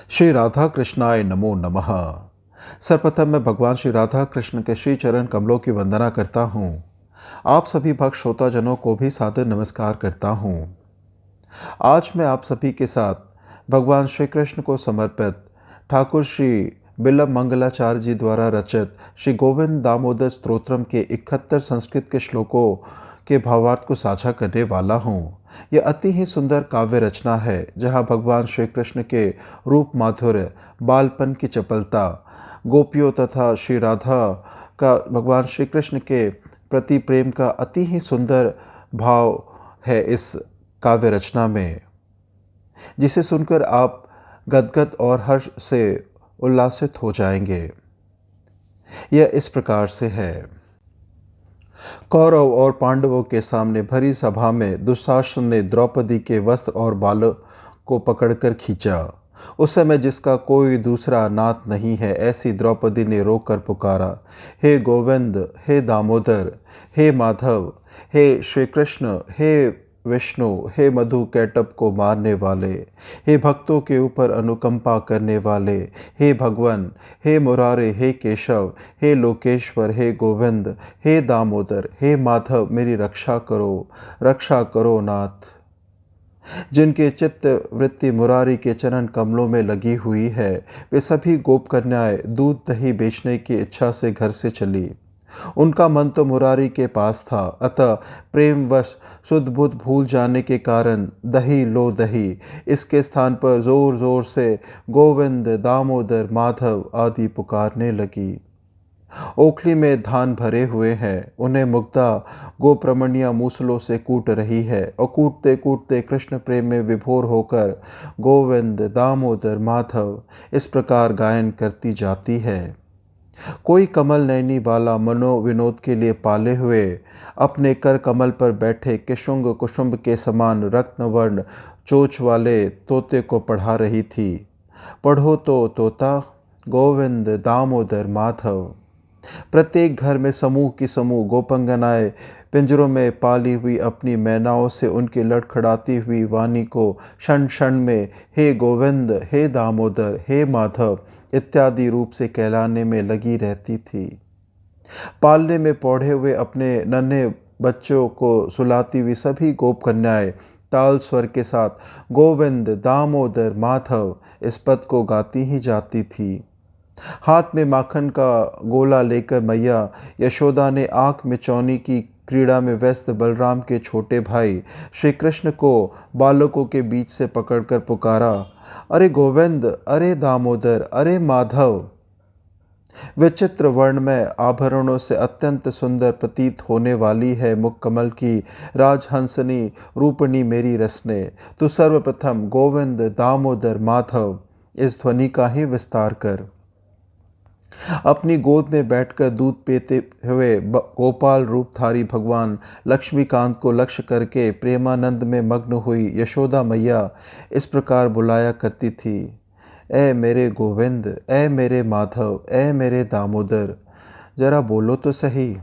श्री राधा कृष्णाय नमो नमः। सर्वप्रथम मैं भगवान श्री राधा कृष्ण के श्री चरण कमलों की वंदना करता हूँ। आप सभी भक्त श्रोताजनों को भी सादर नमस्कार करता हूँ। आज मैं आप सभी के साथ भगवान श्री कृष्ण को समर्पित ठाकुर श्री बिल्लभ मंगलाचार्य जी द्वारा रचित श्री गोविंद दामोदर स्तोत्रम के 71 संस्कृत के श्लोकों के भावार्थ को साझा करने वाला हूँ। यह अति ही सुंदर काव्य रचना है जहाँ भगवान श्री कृष्ण के रूप माधुर्य, बालपन की चपलता, गोपियों तथा श्री राधा का भगवान श्री कृष्ण के प्रति प्रेम का अति ही सुंदर भाव है इस काव्य रचना में, जिसे सुनकर आप गदगद और हर्ष से उल्लासित हो जाएंगे। यह इस प्रकार से है। कौरव और पांडवों के सामने भरी सभा में दुशासन ने द्रौपदी के वस्त्र और बालों को पकड़कर खींचा। उस समय जिसका कोई दूसरा नाथ नहीं है, ऐसी द्रौपदी ने रोकर पुकारा, हे गोविंद, हे दामोदर, हे माधव, हे श्री कृष्ण, हे विष्णु, हे मधु कैटभ को मारने वाले, हे भक्तों के ऊपर अनुकंपा करने वाले, हे भगवान, हे मुरारे, हे केशव, हे लोकेश्वर, हे गोविंद, हे दामोदर, हे माधव, मेरी रक्षा करो नाथ। जिनके चित्त वृत्ति मुरारी के चरण कमलों में लगी हुई है, वे सभी गोप कन्याएं दूध दही बेचने की इच्छा से घर से चली। उनका मन तो मुरारी के पास था, अतः प्रेमवश शुद्ध बुद्ध भूल जाने के कारण दही लो दही इसके स्थान पर जोर जोर से गोविंद, दामोदर, माधव आदि पुकारने लगी। ओखली में धान भरे हुए हैं, उन्हें मुग्धा गोप्रमणिया मूसलों से कूट रही है और कूटते कूटते कृष्ण प्रेम में विभोर होकर गोविंद, दामोदर, माधव इस प्रकार गायन करती जाती है। कोई कमल नैनी बाला मनो विनोद के लिए पाले हुए अपने कर कमल पर बैठे किशुंग कुसुम्भ के समान रत्नवर्ण चोंच वाले तोते को पढ़ा रही थी। पढ़ो तो तोता, गोविंद, दामोदर, माधव। प्रत्येक घर में समूह की समूह गोपंगनाएं पिंजरों में पाली हुई अपनी मैनाओं से उनकी लड़खड़ाती हुई वाणी को क्षण क्षण में हे गोविंद, हे दामोदर, हे माधव इत्यादि रूप से कहलाने में लगी रहती थी। पालने में पौधे हुए अपने नन्हे बच्चों को सुलाती हुई सभी गोप कन्याएं ताल स्वर के साथ गोविंद, दामोदर, माधव इस पद को गाती ही जाती थी। हाथ में माखन का गोला लेकर मैया यशोदा ने आँख में चौनी की क्रीड़ा में व्यस्त बलराम के छोटे भाई श्री कृष्ण को बालकों के बीच से पकड़कर पुकारा, अरे गोविंद, अरे दामोदर, अरे माधव। विचित्र वर्ण में आभरणों से अत्यंत सुंदर प्रतीत होने वाली है मुखकमल की राजहंसनी रूपणी मेरी रसने, तू सर्वप्रथम गोविंद, दामोदर, माधव इस ध्वनि का ही विस्तार कर। अपनी गोद में बैठकर दूध पीते हुए गोपाल रूपधारी भगवान लक्ष्मीकांत को लक्ष्य करके प्रेमानंद में मग्न हुई यशोदा मैया इस प्रकार बुलाया करती थी, ऐ मेरे गोविंद, ऐ मेरे माधव, ऐ मेरे दामोदर, जरा बोलो तो सही।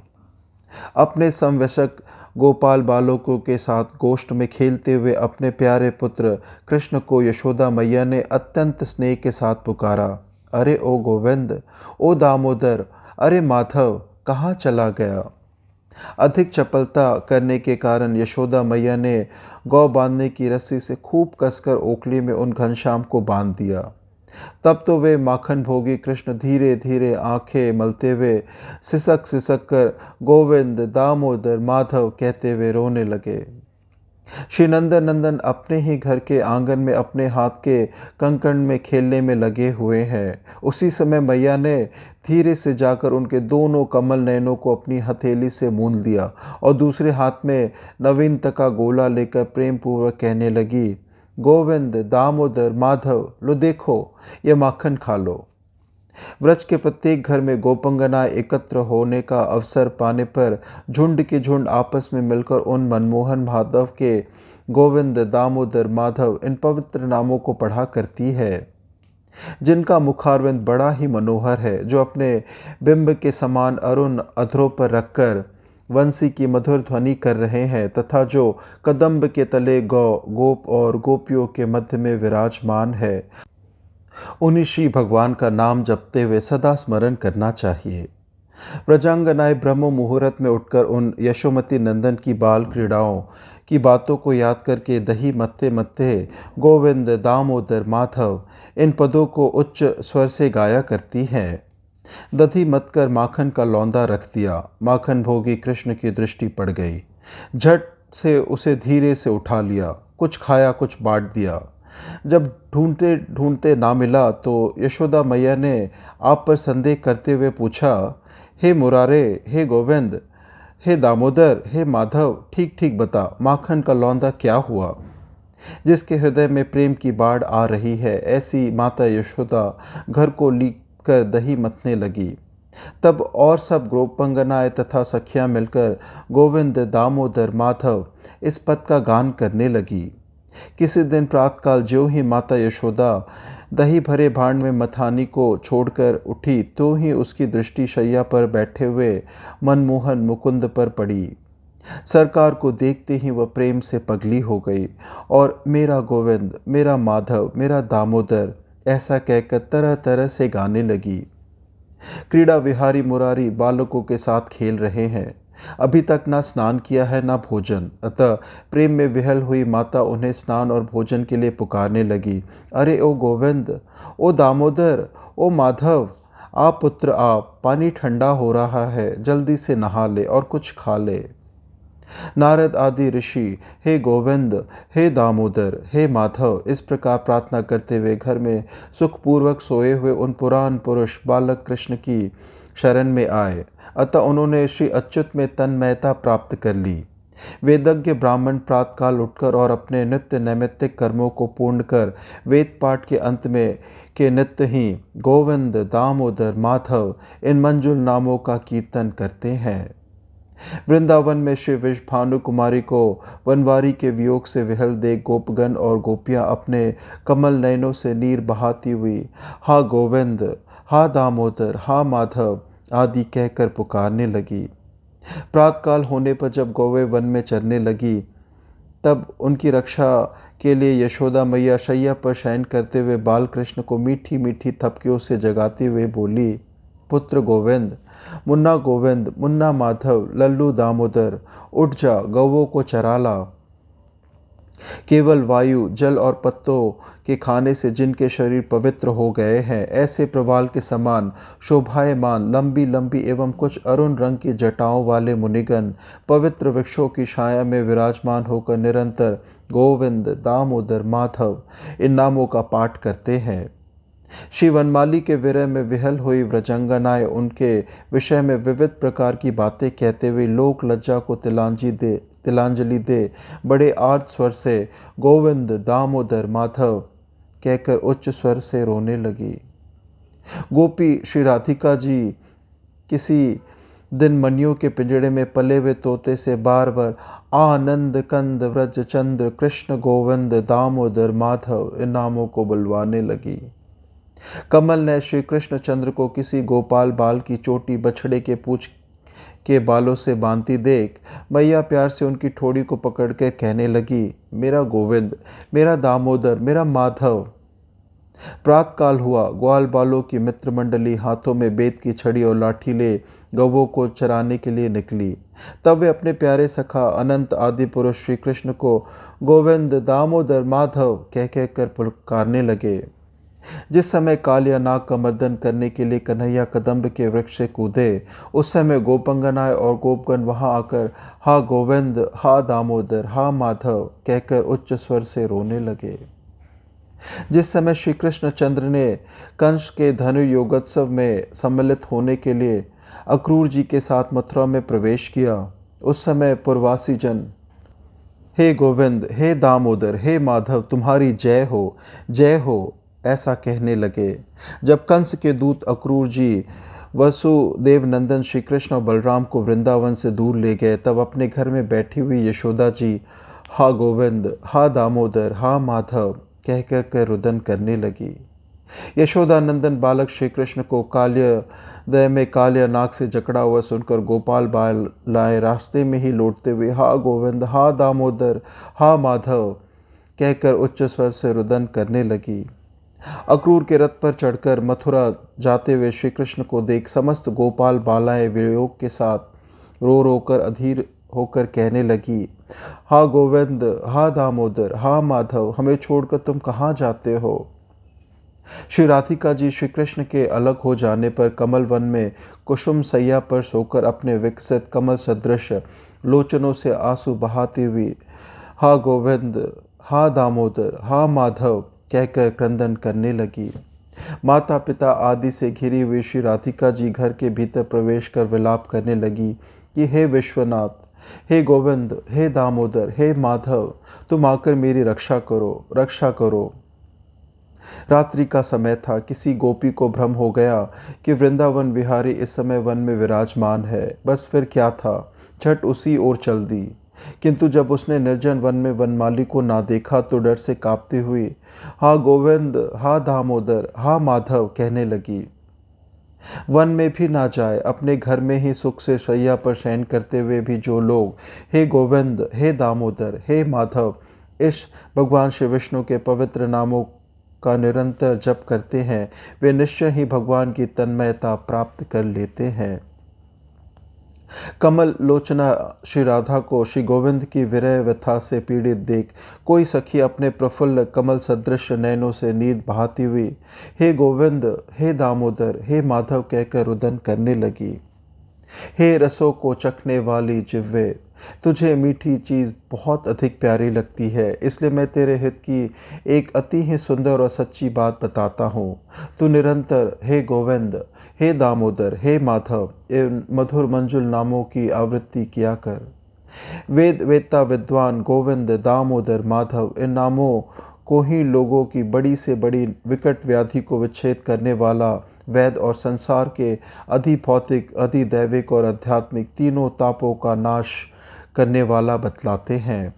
अपने समवयस्क गोपाल बालकों के साथ गोष्ठ में खेलते हुए अपने प्यारे पुत्र कृष्ण को यशोदा मैया ने अत्यंत स्नेह के साथ पुकारा, अरे ओ गोविंद, ओ दामोदर, अरे माधव कहाँ चला गया। अधिक चपलता करने के कारण यशोदा मैया ने गौ बांधने की रस्सी से खूब कसकर ओखली में उन घनश्याम को बांध दिया। तब तो वे माखन भोगी कृष्ण धीरे धीरे आंखें मलते हुए सिसक सिसक कर गोविंद, दामोदर, माधव कहते हुए रोने लगे। श्री नंदन नंदन अपने ही घर के आंगन में अपने हाथ के कंकण में खेलने में लगे हुए हैं। उसी समय मैया ने धीरे से जाकर उनके दोनों कमल नयनों को अपनी हथेली से मूंद लिया और दूसरे हाथ में नवीनता का गोला लेकर प्रेम पूर्वक कहने लगी, गोविंद, दामोदर, माधव, लो देखो ये माखन खा लो। व्रज के प्रत्येक घर में गोपंगनाएं एकत्र होने का अवसर पाने पर झुंड के झुंड आपस में मिलकर उन मनमोहन माधव के गोविंद, दामोदर, माधव इन पवित्र नामों को पढ़ा करती है, जिनका मुखारविंद बड़ा ही मनोहर है, जो अपने बिंब के समान अरुण अधरों पर रखकर वंशी की मधुर ध्वनि कर रहे हैं तथा जो कदम्ब के तले गौ, गोप और गोपियों के मध्य में विराजमान है। उन्हीं श्री भगवान का नाम जपते हुए सदा स्मरण करना चाहिए। व्रजांगनाएं ब्रह्म मुहूर्त में उठकर उन यशोमती नंदन की बाल क्रीड़ाओं की बातों को याद करके दही मत्थे मत्थे गोविंद दामोदर माधव इन पदों को उच्च स्वर से गाया करती हैं। दधी मत कर माखन का लौंदा रख दिया, माखन भोगी कृष्ण की दृष्टि पड़ गई। झट से उसे धीरे से उठा लिया, कुछ खाया कुछ बांट दिया। जब ढूंढते ढूंढते ना मिला तो यशोदा मैया ने आप पर संदेह करते हुए पूछा, हे मुरारे, हे गोविंद, हे दामोदर, हे माधव, ठीक ठीक बता, माखन का लौंदा क्या हुआ? जिसके हृदय में प्रेम की बाढ़ आ रही है, ऐसी माता यशोदा घर को लीकर दही मथने लगी। तब और सब गोपांगनाएं तथा सखियां मिलकर गोविंद दामोदर माधव इस पद का गान करने लगी। किसी दिन प्रातःकाल ज्यों ही माता यशोदा दही भरे भांड में मथानी को छोड़कर उठी तो ही उसकी दृष्टि शैया पर बैठे हुए मनमोहन मुकुंद पर पड़ी। सरकार को देखते ही वह प्रेम से पगली हो गई और मेरा गोविंद, मेरा माधव, मेरा दामोदर ऐसा कहकर तरह तरह से गाने लगी। क्रीड़ा विहारी मुरारी बालकों के साथ खेल रहे हैं। अभी तक ना स्नान किया है ना भोजन, अतः प्रेम में विहल हुई माता उन्हें स्नान और भोजन के लिए पुकारने लगी। अरे ओ गोविंद, ओ दामोदर, ओ माधव, आप पुत्र आप, पानी ठंडा हो रहा है, जल्दी से नहा ले और कुछ खा ले। नारद आदि ऋषि हे गोविंद, हे दामोदर, हे माधव इस प्रकार प्रार्थना करते हुए घर में सुखपूर्वक सोए हुए उन पुराण पुरुष बालक कृष्ण की शरण में आए। अतः उन्होंने श्री अच्युत में तन्मयता प्राप्त कर ली। वेदज्ञ ब्राह्मण प्रातःकाल उठकर और अपने नित्य नैमित्तिक कर्मों को पूर्ण कर वेद पाठ के अंत में के नित्य ही गोविंद दामोदर माधव इन मंजुल नामों का कीर्तन करते हैं। वृंदावन में श्री विषभानु कुमारी को वनवारी के वियोग से विहल देख गोपगण और गोपियां अपने कमल नयनों से नीर बहाती हुई हा गोविंद, हा दामोदर, हा माधव आदि कहकर पुकारने लगी। प्रातःकाल होने पर जब गौवें वन में चरने लगी तब उनकी रक्षा के लिए यशोदा मैया शैया पर शयन करते हुए बाल कृष्ण को मीठी मीठी थपकियों से जगाते हुए बोली, पुत्र गोविंद, मुन्ना माधव, लल्लू दामोदर, उठ जा, गौवों को चरा ला। केवल वायु जल और पत्तों के खाने से जिनके शरीर पवित्र हो गए हैं, ऐसे प्रवाल के समान शोभायमान लंबी लंबी एवं कुछ अरुण रंग की जटाओं वाले मुनिगण पवित्र वृक्षों की छाया में विराजमान होकर निरंतर गोविंद दामोदर माधव इन नामों का पाठ करते हैं। श्री वनमाली के विरह में विहल हुई व्रजंगनाएं उनके विषय में विविध प्रकार की बातें कहते हुए लोक लज्जा को तिलांजलि दे बड़े आर्त स्वर से गोविंद दामोदर माधव कहकर उच्च स्वर से रोने लगी। गोपी श्री राधिका जी किसी दिन मनियों के पिंजड़े में पले हुए तोते से बार बार आनंद कंद व्रज चंद्र कृष्ण गोविंद दामोदर माधव इन नामों को बुलवाने लगी। कमल ने श्री कृष्ण चंद्र को किसी गोपाल बाल की चोटी बछड़े के पूंछ के बालों से बांधती देख मैया प्यार से उनकी ठोड़ी को पकड़कर कहने लगी, मेरा गोविंद, मेरा दामोदर, मेरा माधव। प्रातःकाल हुआ, ग्वाल बालों की मित्र मंडली हाथों में बेत की छड़ी और लाठी ले गौवों को चराने के लिए निकली। तब वे अपने प्यारे सखा अनंत आदि पुरुष श्री कृष्ण को गोविंद दामोदर माधव कह कह कर पुकारने लगे। जिस समय काल या नाग का मर्दन करने के लिए कन्हैया कदम्ब के वृक्ष से कूदे, उस समय गोपंगनाएं और गोपगण वहां आकर हा गोविंद, हा दामोदर, हा माधव कहकर उच्च स्वर से रोने लगे। जिस समय श्री कृष्ण चंद्र ने कंस के धनु योगोत्सव में सम्मिलित होने के लिए अक्रूर जी के साथ मथुरा में प्रवेश किया, उस समय पुरवासी जन हे गोविंद, हे दामोदर, हे माधव तुम्हारी जय हो ऐसा कहने लगे। जब कंस के दूत अक्रूर जी वसुदेव नंदन श्री कृष्ण और बलराम को वृंदावन से दूर ले गए, तब अपने घर में बैठी हुई यशोदा जी हा गोविंद, हा दामोदर, हा माधव कह कह कर रुदन करने लगी। यशोदा नंदन बालक श्री कृष्ण को काल्यदय में काल्या नाग से जकड़ा हुआ सुनकर गोपाल बाल लाए रास्ते में ही लौटते हुए हा गोविंद, हा दामोदर, हा माधव कहकर उच्च स्वर से रुदन करने लगी। अक्रूर के रथ पर चढ़कर मथुरा जाते हुए श्री कृष्ण को देख समस्त गोपाल बालाएं वियोग के साथ रो रो कर अधीर होकर कहने लगी, हा गोविंद, हा दामोदर, हा माधव, हमें छोड़कर तुम कहाँ जाते हो। श्री राधिका जी श्री कृष्ण के अलग हो जाने पर कमल वन में कुसुम सैया पर सोकर अपने विकसित कमल सदृश लोचनों से आंसू बहाती हुई हा गोविंद, हा दामोदर, हा माधव कहकर क्रंदन करने लगी। माता पिता आदि से घिरी हुई श्री राधिका जी घर के भीतर प्रवेश कर विलाप करने लगी कि हे विश्वनाथ, हे गोविंद, हे दामोदर, हे माधव, तुम आकर मेरी रक्षा करो, रक्षा करो। रात्रि का समय था। किसी गोपी को भ्रम हो गया कि वृंदावन विहारी इस समय वन में विराजमान है। बस फिर क्या था, झट उसी ओर चल दी। किंतु जब उसने निर्जन वन में वनमाली को ना देखा तो डर से कांपती हुई हा गोविंद, हा दामोदर, हा माधव कहने लगी। वन में भी ना जाए, अपने घर में ही सुख से शैया पर शयन करते हुए भी जो लोग हे गोविंद, हे दामोदर, हे माधव इस भगवान श्री विष्णु के पवित्र नामों का निरंतर जप करते हैं, वे निश्चय ही भगवान की तन्मयता प्राप्त कर लेते हैं। कमल लोचना श्री राधा को श्री गोविंद की विरह व्यथा से पीड़ित देख कोई सखी अपने प्रफुल्ल कमल सदृश नयनों से नीर बहाती हुई हे गोविंद, हे दामोदर, हे माधव कहकर रुदन करने लगी। हे रसों को चखने वाली जिह्वे, तुझे मीठी चीज़ बहुत अधिक प्यारी लगती है, इसलिए मैं तेरे हित की एक अति ही सुंदर और सच्ची बात बताता हूँ। तू निरंतर हे गोविंद, हे दामोदर, हे माधव इन मधुर मंजुल नामों की आवृत्ति किया कर। वेद वेत्ता विद्वान गोविंद, दामोदर, माधव इन नामों को ही लोगों की बड़ी से बड़ी विकट व्याधि को विच्छेद करने वाला वैद और संसार के अधिभौतिक, अधिदैविक और आध्यात्मिक तीनों तापों का नाश करने वाला बतलाते हैं।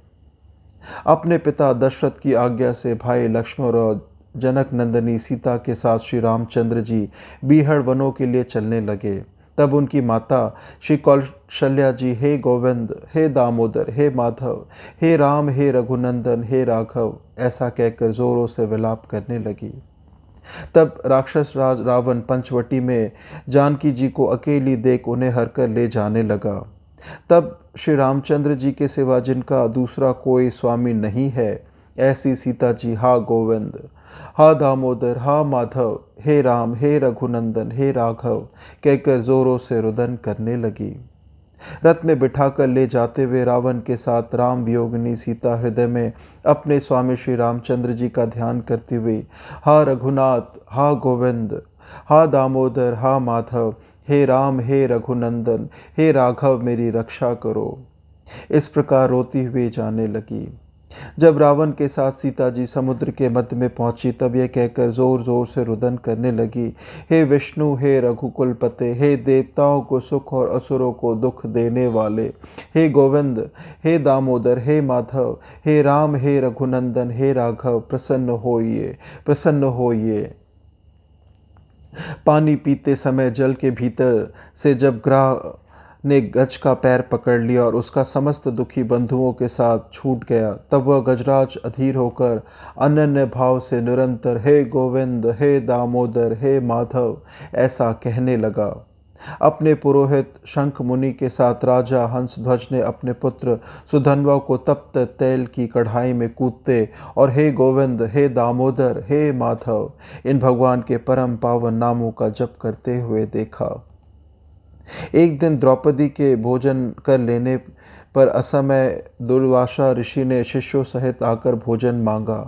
अपने पिता दशरथ की आज्ञा से भाई लक्ष्मण और जनक नंदनी सीता के साथ श्री रामचंद्र जी बीहड़ वनों के लिए चलने लगे। तब उनकी माता श्री कौशल्या जी हे गोविंद, हे दामोदर, हे माधव, हे राम, हे रघुनंदन, हे राघव ऐसा कहकर जोरों से विलाप करने लगी। तब राक्षस राज रावण पंचवटी में जानकी जी को अकेली देख उन्हें हरकर ले जाने लगा। तब श्री रामचंद्र जी के सिवा जिनका दूसरा कोई स्वामी नहीं है, ऐसी सीता जी हा गोविंद, हा दामोदर, हा माधव, हे राम, हे रघुनंदन, हे राघव कहकर जोरों से रुदन करने लगी। रथ में बिठाकर ले जाते हुए रावण के साथ राम वियोगिनी सीता हृदय में अपने स्वामी श्री रामचंद्र जी का ध्यान करती हुई हा रघुनाथ, हा गोविंद, हा दामोदर, हा माधव, हे राम, हे रघुनंदन, हे राघव मेरी रक्षा करो, इस प्रकार रोती हुई जाने लगी। जब रावण के साथ सीता जी समुद्र के मध्य में पहुंची तब यह कहकर जोर जोर से रुदन करने लगी, हे विष्णु, हे रघुकुल पते, हे देवताओं को सुख और असुरों को दुख देने वाले, हे गोविंद, हे दामोदर, हे माधव, हे राम, हे रघुनंदन, हे राघव प्रसन्न होइए, प्रसन्न होइए। पानी पीते समय जल के भीतर से जब ग्राह ने गज का पैर पकड़ लिया और उसका समस्त दुखी बंधुओं के साथ छूट गया, तब वह गजराज अधीर होकर अनन्य भाव से निरंतर हे गोविंद, हे दामोदर, हे माधव ऐसा कहने लगा। अपने पुरोहित शंख मुनि के साथ राजा हंसध्वज ने अपने पुत्र सुधन्वा को तप्त तेल की कढ़ाई में कूदते और हे गोविंद, हे दामोदर, हे माधव इन भगवान के परम पावन नामों का जप करते हुए देखा। एक दिन द्रौपदी के भोजन कर लेने पर असमय दुर्वासा ऋषि ने शिष्यों सहित आकर भोजन मांगा।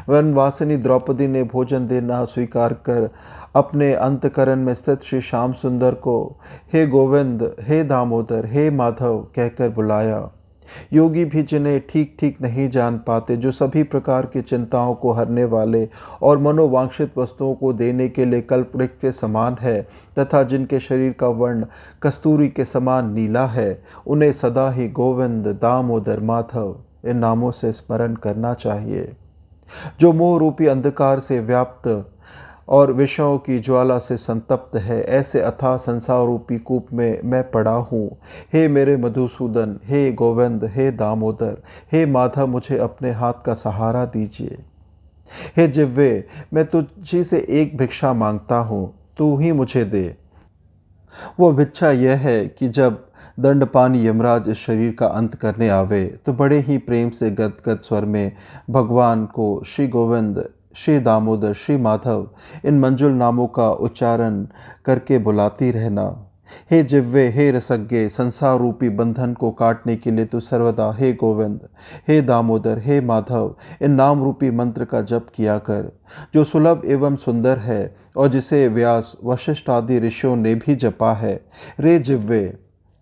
वनवासिनी द्रौपदी ने भोजन देना स्वीकार कर अपने अंतकरण में स्थित श्री श्याम सुंदर को हे गोविंद, हे दामोदर, हे माधव कहकर बुलाया। योगी भी जिन्हें ठीक ठीक नहीं जान पाते, जो सभी प्रकार की चिंताओं को हरने वाले और मनोवांछित वस्तुओं को देने के लिए कल्पवृक्ष के समान है तथा जिनके शरीर का वर्ण कस्तूरी के समान नीला है, उन्हें सदा ही गोविंद, दामोदर, माधव इन नामों से स्मरण करना चाहिए। जो मोह रूपी अंधकार से व्याप्त और विषयों की ज्वाला से संतप्त है, ऐसे अथाह संसार रूपी कूप में मैं पड़ा हूँ। हे मेरे मधुसूदन, हे गोविंद, हे दामोदर, हे माधव मुझे अपने हाथ का सहारा दीजिए। हे जिह्वे, मैं तुझी से एक भिक्षा मांगता हूँ, तू ही मुझे दे। वो भिक्षा यह है कि जब दंडपान यमराज इस शरीर का अंत करने आवे तो बड़े ही प्रेम से गदगद स्वर में भगवान को श्री गोविंद, श्री दामोदर, श्री माधव इन मंजुल नामों का उच्चारण करके बुलाती रहना। हे जिह्वे, हे रसज्ञे, संसार रूपी बंधन को काटने के लिए तू सर्वदा हे गोविंद, हे दामोदर, हे माधव इन नाम रूपी मंत्र का जप किया कर, जो सुलभ एवं सुंदर है और जिसे व्यास, वशिष्ठ आदि ऋषियों ने भी जपा है। रे जिह्वे,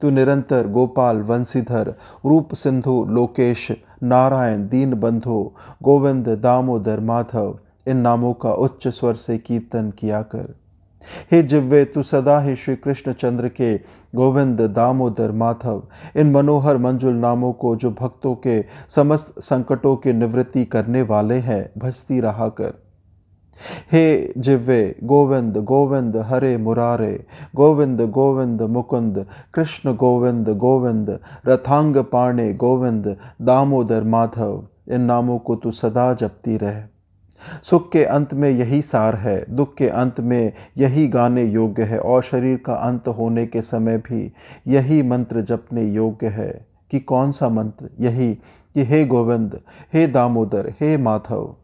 तू निरंतर गोपाल, वंशीधर, रूप सिंधु, लोकेश, नारायण, दीन बंधु, गोविंद, दामोदर, माधव इन नामों का उच्च स्वर से कीर्तन किया कर। हे जिह्वे, तू सदा ही श्री कृष्ण चंद्र के गोविंद, दामोदर, माधव इन मनोहर मंजुल नामों को, जो भक्तों के समस्त संकटों की निवृत्ति करने वाले हैं, भजती रहा कर। हे जिह्वे, गोविंद गोविंद हरे मुरारे, गोविंद गोविंद मुकुंद, कृष्ण गोविंद गोविंद, रथांग पाणे गोविंद, दामोदर, माधव इन नामों को तू सदा जपती रहे। सुख के अंत में यही सार है, दुख के अंत में यही गाने योग्य है और शरीर का अंत होने के समय भी यही मंत्र जपने योग्य है। कि कौन सा मंत्र? यही कि हे गोविंद, हे दामोदर, हे माधव।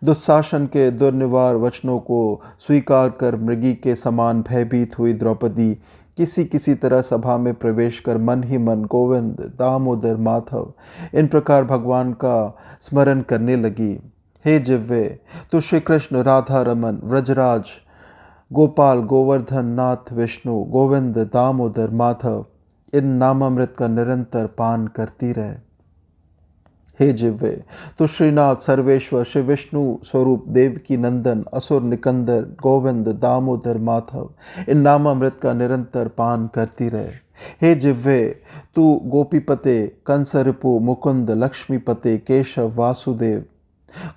दुशासन के दुर्निवार वचनों को स्वीकार कर मृगी के समान भयभीत हुई द्रौपदी किसी तरह सभा में प्रवेश कर मन ही मन गोविंद, दामोदर, माधव इन प्रकार भगवान का स्मरण करने लगी। हे जिह्वे, तू श्री कृष्ण, राधा रमन, व्रजराज, गोपाल, गोवर्धन नाथ, विष्णु, गोविंद, दामोदर, माधव इन नामामृत का निरंतर पान करती रहे। हे जिह्वे, तू श्रीनाथ, सर्वेश्वर, श्री विष्णु स्वरूप, देवकी नंदन, असुर निकंदर, गोविंद, दामोदर, माधव इन नामामृत का निरंतर पान करती रहे। हे जिह्वे, तू गोपीपते, कंसरिपु, मुकुंद, लक्ष्मीपते, केशव, वासुदेव,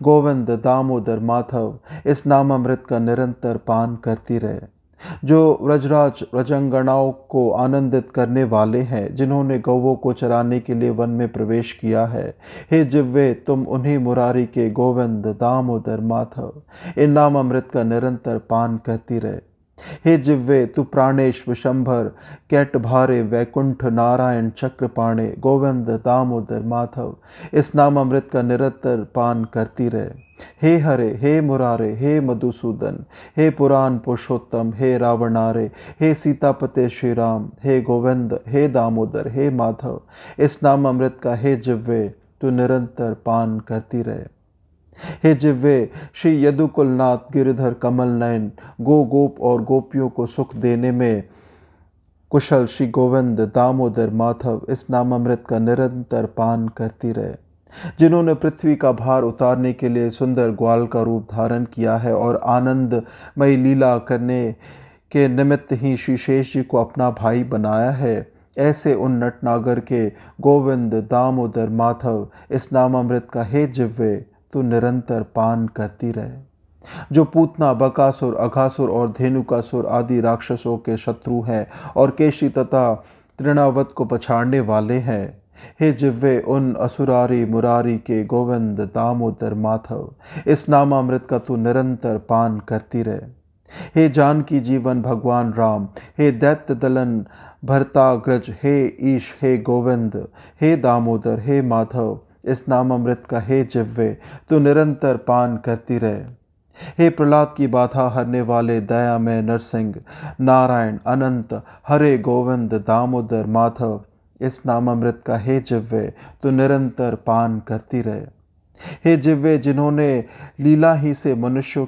गोविंद, दामोदर, माधव इस नामामृत का निरंतर पान करती रहे। जो व्रजराज व्रजंगनाओं को आनंदित करने वाले हैं, जिन्होंने गौवों को चराने के लिए वन में प्रवेश किया है, हे जिह्वे, तुम उन्हीं मुरारी के गोविंद, दामोदर, माधव इन नामामृत का निरंतर पान करती रहे। हे जिह्वे, तू प्राणेश, विशंभर, कैटभारे, वैकुंठ, नारायण, चक्रपाणे, गोविंद, दामोदर, माधव इस नामामृत का निरंतर पान करती रहे। हे हरे, हे मुरारे, हे मधुसूदन, हे पुराण पुरुषोत्तम, हे रावणारे, हे सीतापते श्री राम, हे गोविंद, हे दामोदर, हे माधव इस नामामृत का हे जिह्वे तू निरंतर पान करती रहे। हे जिह्वे, श्री यदुकुलनाथ, गिरिधर, कमल नयन, गोप और गोपियों को सुख देने में कुशल श्री गोविंद, दामोदर, माधव इस नामामृत का निरंतर पान करती रहे। जिन्होंने पृथ्वी का भार उतारने के लिए सुंदर ग्वाल का रूप धारण किया है और आनंदमयी लीला करने के निमित्त ही श्री शेष जी को अपना भाई बनाया है, ऐसे उन नटनागर के गोविंद, दामोदर, माधव इस नामामृत का हे जिह्वे तू निरंतर पान करती रहे। जो पूतना, बकासुर, अघासुर और धेनुकासुर आदि राक्षसों के शत्रु हैं और केशी तथा तृणावत को पछाड़ने वाले हैं, हे जिह्वे, उन असुरारी मुरारी के गोविंद, दामोदर, माधव इस नामामृत का तू निरंतर पान करती रहे। हे जानकी जीवन भगवान राम, हे दैत्य दलन भरताग्रज, हे ईश, हे गोविंद, हे दामोदर, हे माधव इस नामामृत का हे जिह्वे तू निरंतर पान करती रहे। हे प्रहलाद की बाधा हरने वाले दयामय नरसिंह, नारायण, अनंत, हरे, गोविंद, दामोदर, माधव इस नामामृत का हे जिह्वे तू निरंतर पान करती रहे। हे जिह्वे, जिन्होंने लीला ही से मनुष्यों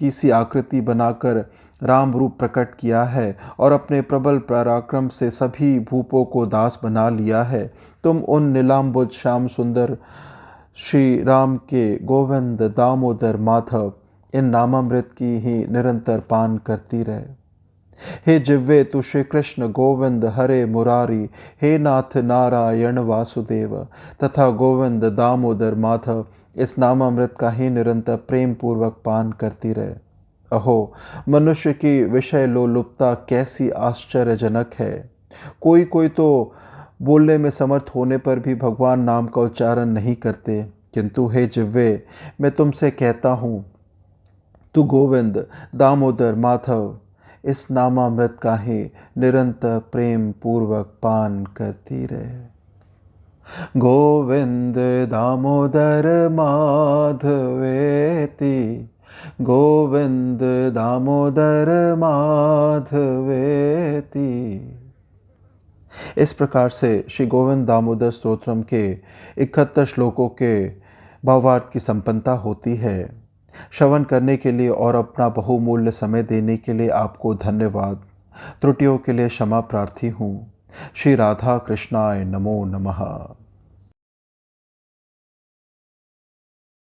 की सी आकृति बनाकर राम रूप प्रकट किया है और अपने प्रबल पराक्रम से सभी भूपों को दास बना लिया है, तुम उन नीलाम्बुज श्याम सुंदर श्री राम के गोविंद, दामोदर, माधव इन नामामृत की ही निरंतर पान करती रहे। हे जिह्वे, तू श्री कृष्ण, गोविंद, हरे मुरारी, हे नाथ, नारायण, वासुदेव तथा गोविंद, दामोदर, माधव इस नामामृत का ही निरंतर प्रेम पूर्वक पान करती रहे। अहो, मनुष्य की विषय लोलुपता कैसी आश्चर्यजनक है। कोई तो बोलने में समर्थ होने पर भी भगवान नाम का उच्चारण नहीं करते। किंतु हे जिह्वे, मैं तुमसे कहता हूँ, तू गोविंद, दामोदर, माधव इस नामामृत का ही निरंतर प्रेम पूर्वक पान करती रहे। गोविंद दामोदर माधवेति, गोविंद दामोदर माधवेति। इस प्रकार से श्री गोविंद दामोदर स्तोत्रम के 71 श्लोकों के भावार्थ की संपन्नता होती है। श्रवण करने के लिए और अपना बहुमूल्य समय देने के लिए आपको धन्यवाद। त्रुटियों के लिए क्षमा प्रार्थी हूँ। श्री राधा कृष्णाय नमो नमः।